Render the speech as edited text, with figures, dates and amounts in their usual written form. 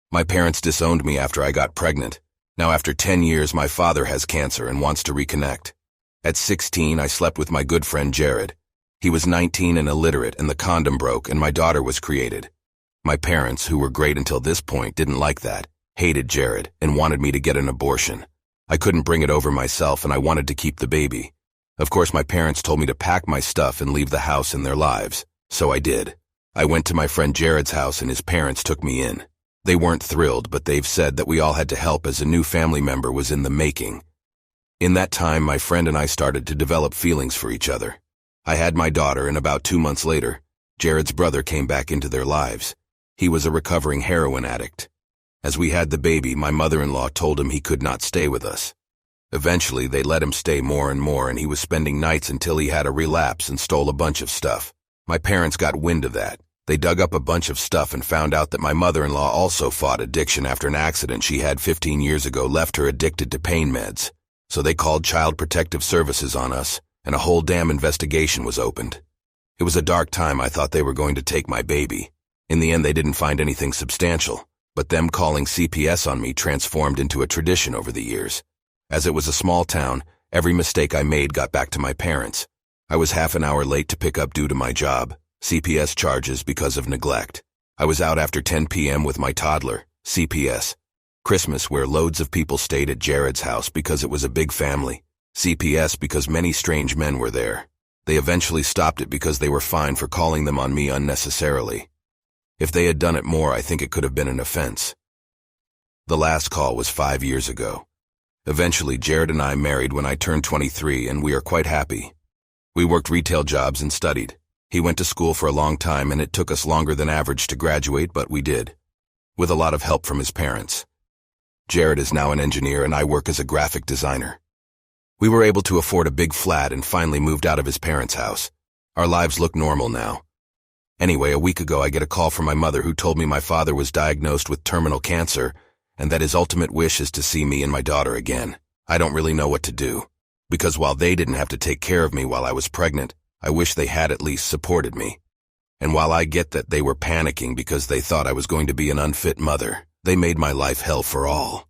My parents disowned me after I got pregnant. Now after 10 years, my father has cancer and wants to reconnect. At 16, I slept with my good friend Jared. He was 19 and illiterate, and the condom broke, and my daughter was created. My parents, who were great until this point, didn't like that, hated Jared, and wanted me to get an abortion. I couldn't bring it over myself, and I wanted to keep the baby. Of course, my parents told me to pack my stuff and leave the house and their lives. So I did. I went to my friend Jared's house, and his parents took me in. They weren't thrilled, but they've said that we all had to help as a new family member was in the making. In that time, my friend and I started to develop feelings for each other. I had my daughter, and about 2 months later, Jared's brother came back into their lives. He was a recovering heroin addict. As we had the baby, my mother-in-law told him he could not stay with us. Eventually, they let him stay more and more, and he was spending nights until he had a relapse and stole a bunch of stuff. My parents got wind of that. They dug up a bunch of stuff and found out that my mother-in-law also fought addiction after an accident she had 15 years ago left her addicted to pain meds. So they called Child Protective Services on us, and a whole damn investigation was opened. It was a dark time. I thought they were going to take my baby. In the end, they didn't find anything substantial, but them calling CPS on me transformed into a tradition over the years. As it was a small town, every mistake I made got back to my parents. I was half an hour late to pick up due to my job, CPS charges because of neglect. I was out after 10 p.m. with my toddler, CPS. Christmas, where loads of people stayed at Jared's house because it was a big family. CPS because many strange men were there. They eventually stopped it because they were fined for calling them on me unnecessarily. If they had done it more, I think it could have been an offense. The last call was 5 years ago. Eventually, Jared and I married when I turned 23, and we are quite happy. We worked retail jobs and studied. He went to school for a long time, and it took us longer than average to graduate, but we did, with a lot of help from his parents. Jared is now an engineer, and I work as a graphic designer. We were able to afford a big flat and finally moved out of his parents' house. Our lives look normal now. Anyway, a week ago I get a call from my mother who told me my father was diagnosed with terminal cancer and that his ultimate wish is to see me and my daughter again. I don't really know what to do, because while they didn't have to take care of me while I was pregnant, I wish they had at least supported me. And while I get that they were panicking because they thought I was going to be an unfit mother, they made my life hell for all.